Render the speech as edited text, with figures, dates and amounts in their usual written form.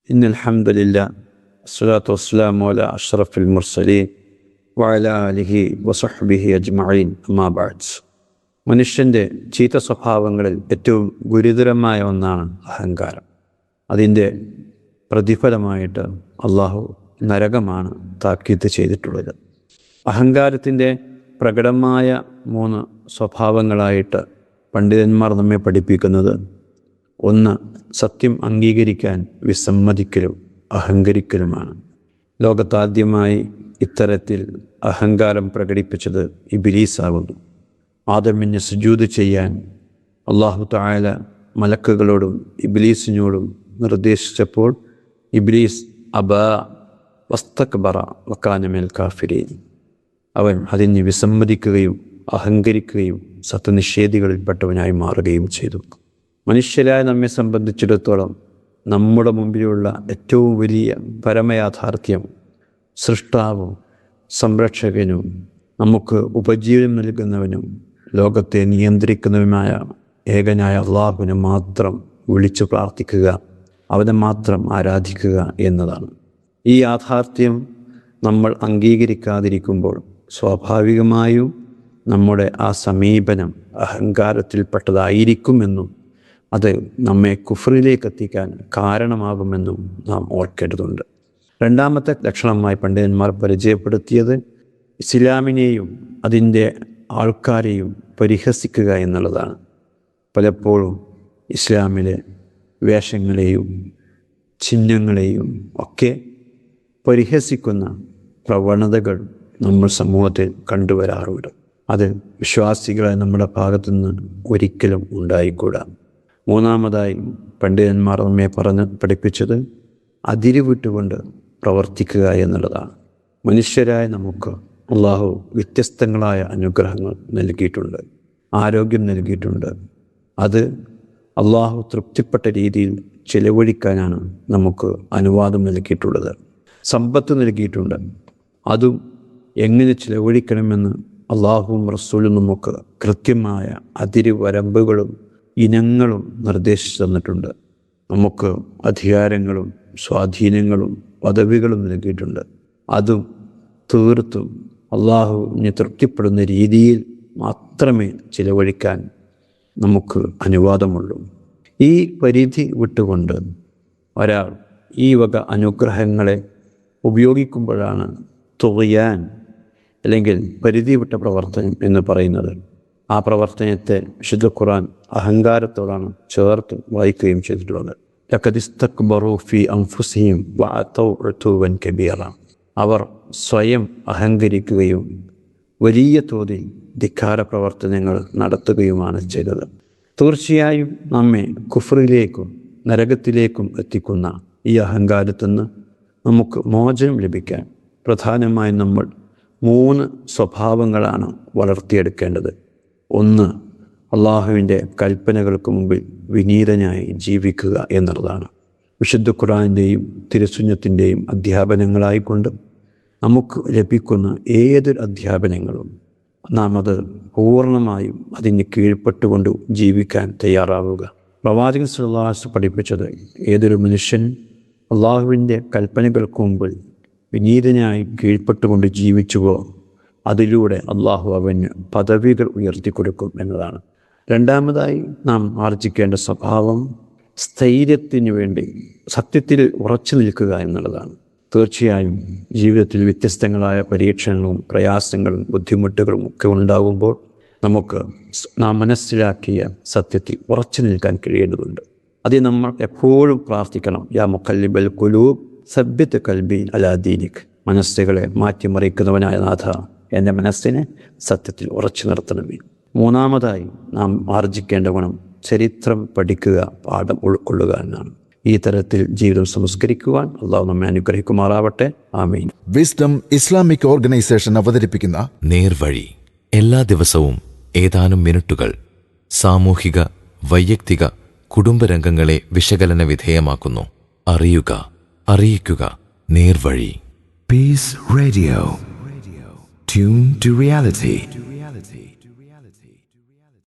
ഇന്നൽ ഹംദുലില്ലാഹ് വസ്സലാത്തു വസ്സലാമു അലാ അഷ്റഫിൽ മുർസലീൻ വഅലാ ആലിഹി വസഹ്ബിഹി അജ്മഈൻ അമ്മാ ബഅദ്. മനുഷ്യൻ്റെ ചീത്ത സ്വഭാവങ്ങളിൽ ഏറ്റവും ഗുരുതരമായ ഒന്നാണ് അഹങ്കാരം. അതിൻ്റെ പ്രതിഫലമായിട്ട് അള്ളാഹു നരകമാണ് താക്കീത് ചെയ്തിട്ടുള്ളത്. അഹങ്കാരത്തിൻ്റെ പ്രകടമായ 3 സ്വഭാവങ്ങളായിട്ട് പണ്ഡിതന്മാർ നമ്മെ പഠിപ്പിക്കുന്നത്: 1. സത്യം അംഗീകരിക്കാൻ വിസമ്മതിക്കലും അഹങ്കരിക്കലുമാണ്. ലോകത്താദ്യമായി ഇത്തരത്തിൽ അഹങ്കാരം പ്രകടിപ്പിച്ചത് ഇബ്ലീസാകുന്നു. ആദമിന് സുജൂദ് ചെയ്യാൻ അല്ലാഹു തആല മലക്കുകളോടും ഇബ്ലീസിനോടും നിർദ്ദേശിച്ചപ്പോൾ ഇബ്ലീസ് അബാ വസ്തക്ബറ വകാന മിനൽ കാഫിരീൻ, അവൻ അതിന് വിസമ്മതിക്കുകയും അഹങ്കരിക്കുകയും സത്യനിഷേധികളിൽപ്പെട്ടവനായി മാറുകയും ചെയ്തു. മനുഷ്യരായ നമ്മെ സംബന്ധിച്ചിടത്തോളം നമ്മുടെ മുമ്പിലുള്ള ഏറ്റവും വലിയ പരമയാഥാർത്ഥ്യം സൃഷ്ടാവും സംരക്ഷകനും നമുക്ക് ഉപജീവനം നൽകുന്നവനും ലോകത്തെ നിയന്ത്രിക്കുന്നവനുമായ ഏകനായ അള്ളാഹുവിനെ മാത്രം വിളിച്ചു പ്രാർത്ഥിക്കുക, അവനെ മാത്രം ആരാധിക്കുക എന്നതാണ്. ഈ യാഥാർത്ഥ്യം നമ്മൾ അംഗീകരിക്കാതിരിക്കുമ്പോൾ സ്വാഭാവികമായും നമ്മുടെ ആ സമീപനം അഹങ്കാരത്തിൽപ്പെട്ടതായിരിക്കുമെന്നും അത് നമ്മെ കുഫറിലേക്ക് എത്തിക്കാൻ കാരണമാകുമെന്നും നാം ഓർക്കേണ്ടതുണ്ട്. 2ാമത്തെ ലക്ഷണമായി പണ്ഡിതന്മാർ പരിചയപ്പെടുത്തിയത് ഇസ്ലാമിനെയും അതിൻ്റെ ആൾക്കാരെയും പരിഹസിക്കുക എന്നുള്ളതാണ്. പലപ്പോഴും ഇസ്ലാമിലെ വേഷങ്ങളെയും ചിഹ്നങ്ങളെയും ഒക്കെ പരിഹസിക്കുന്ന പ്രവണതകൾ നമ്മൾ സമൂഹത്തിൽ കണ്ടുവരാറുണ്ട്. അത് വിശ്വാസികളെ നമ്മുടെ ഭാഗത്തുനിന്ന് ഒരിക്കലും ഉണ്ടായിക്കൂടാ. 3ാമതായി പണ്ഡിതന്മാർ നമ്മെ പഠിപ്പിച്ചത് അതിരുവിട്ടുകൊണ്ട് പ്രവർത്തിക്കുക എന്നുള്ളതാണ്. മനുഷ്യരായ നമുക്ക് അള്ളാഹു വ്യത്യസ്തങ്ങളായ അനുഗ്രഹങ്ങൾ നൽകിയിട്ടുണ്ട്, ആരോഗ്യം നൽകിയിട്ടുണ്ട്. അത് അള്ളാഹു തൃപ്തിപ്പെട്ട രീതിയിൽ ചെലവഴിക്കാനാണ് നമുക്ക് അനുവാദം നൽകിയിട്ടുള്ളത്. സമ്പത്ത് നൽകിയിട്ടുണ്ട്, അതും എങ്ങനെ ചിലവഴിക്കണമെന്ന് അള്ളാഹുവും റസൂലും നമുക്ക് കൃത്യമായ അതിരുവരമ്പുകളും ഇനങ്ങളും നിർദ്ദേശിച്ചു തന്നിട്ടുണ്ട്. നമുക്ക് അധികാരങ്ങളും സ്വാധീനങ്ങളും പദവികളും നൽകിയിട്ടുണ്ട്. അതും തീർത്തും അള്ളാഹുവിനെ തൃപ്തിപ്പെടുന്ന രീതിയിൽ മാത്രമേ ചിലവഴിക്കാൻ നമുക്ക് അനുവാദമുള്ളൂ. ഈ പരിധി വിട്ടുകൊണ്ട് ഒരാൾ ഈ വക അനുഗ്രഹങ്ങളെ ഉപയോഗിക്കുമ്പോഴാണ് തുഗ്യാൻ അല്ലെങ്കിൽ പരിധി വിട്ട പ്രവർത്തനം എന്ന് പറയുന്നത്. ആ പ്രവർത്തനത്തെ വിശുദ്ധ ഖുർആൻ അഹങ്കാരത്തോടാണ് ചേർത്ത് വായിക്കുകയും ചെയ്തിട്ടുള്ളത്. ലഖദ് ഇസ്തക്ബറൂ ഫീ അൻഫുസിഹിം വഅതൗ ഉതുവൻ കബീറ, അവർ സ്വയം അഹങ്കരിക്കുകയും വലിയ തോതിൽ ധിക്കാര പ്രവർത്തനങ്ങൾ നടത്തുകയുമാണ് ചെയ്തത്. തീർച്ചയായും നമ്മെ കുഫറിലേക്കും നരകത്തിലേക്കും എത്തിക്കുന്ന ഈ അഹങ്കാരത്തിൽ നിന്ന് നമുക്ക് മോചനം ലഭിക്കാൻ പ്രധാനമായും നമ്മൾ 3 സ്വഭാവങ്ങളാണ് വളർത്തിയെടുക്കേണ്ടത്. 1. അള്ളാഹുവിൻ്റെ കൽപ്പനകൾക്ക് മുമ്പിൽ വിനീതനായി ജീവിക്കുക എന്നുള്ളതാണ്. വിശുദ്ധ ഖുർആനിൻ്റെയും തിരുസുന്നത്തിൻ്റെയും അധ്യാപനങ്ങളായിക്കൊണ്ട് നമുക്ക് ലഭിക്കുന്ന ഏതൊരു അധ്യാപനങ്ങളും നാം അത് പൂർണ്ണമായും അതിന് കീഴ്പ്പെട്ടുകൊണ്ട് ജീവിക്കാൻ തയ്യാറാവുക. പ്രവാചകൻ സല്ലല്ലാഹു അലൈഹി വസല്ലം പഠിപ്പിച്ചത് ഏതൊരു മനുഷ്യൻ അള്ളാഹുവിൻ്റെ കൽപ്പനകൾക്ക് മുമ്പിൽ വിനീതനായി കീഴ്പ്പെട്ടുകൊണ്ട് ജീവിച്ചുവോ അതിലൂടെ അള്ളാഹു അവന് പദവികൾ ഉയർത്തിക്കൊടുക്കും എന്നതാണ്. 2ാമതായി നാം ആർജിക്കേണ്ട സ്വഭാവം സ്ഥൈര്യത്തിന് വേണ്ടി സത്യത്തിൽ ഉറച്ചു നിൽക്കുക എന്നുള്ളതാണ്. തീർച്ചയായും ജീവിതത്തിൽ വ്യത്യസ്തങ്ങളായ പരീക്ഷണങ്ങളും പ്രയാസങ്ങളും ബുദ്ധിമുട്ടുകളും ഒക്കെ ഉണ്ടാകുമ്പോൾ നമുക്ക് നാം മനസ്സിലാക്കിയ സത്യത്തിൽ ഉറച്ചു നിൽക്കാൻ കഴിയേണ്ടതുണ്ട്. അത് നമ്മൾ എപ്പോഴും പ്രാർത്ഥിക്കണം. യാ മുഖല്ലിബൽ ഖുലൂബ് സബ്ബിത് ഖൽബി അലാ ദീനിക്, മനസ്സുകളെ മാറ്റിമറിക്കുന്നവനായ നാഥ, എൻ്റെ മനസ്സിനെ സത്യത്തിൽ ഉറച്ചു നിർത്തണമേ. 3ാമതായി നാം ആർജിക്കേണ്ട ഗുണം ചരിത്രം പഠിക്കുക, പാഠം ഉൾക്കൊള്ളുക എന്നാണ്. ഈ തരത്തിൽ ജീവിതം സംസ്കരിക്കുവാൻ അള്ളാഹു നമ്മെ അനുഗ്രഹിക്കുമാറാവട്ടെ. ആമീൻ. വിസ്ഡം ഇസ്ലാമിക് ഓർഗനൈസേഷൻ അവതരിപ്പിക്കുന്ന നേർവഴി എല്ലാ ദിവസവും ഏതാനും മിനിറ്റുകൾ സാമൂഹിക, വൈയക്തിക, കുടുംബരംഗങ്ങളെ വിശകലന വിധേയമാക്കുന്നു. അറിയുക, അറിയിക്കുക. നേർവഴി. Peace Radio. Tune to reality.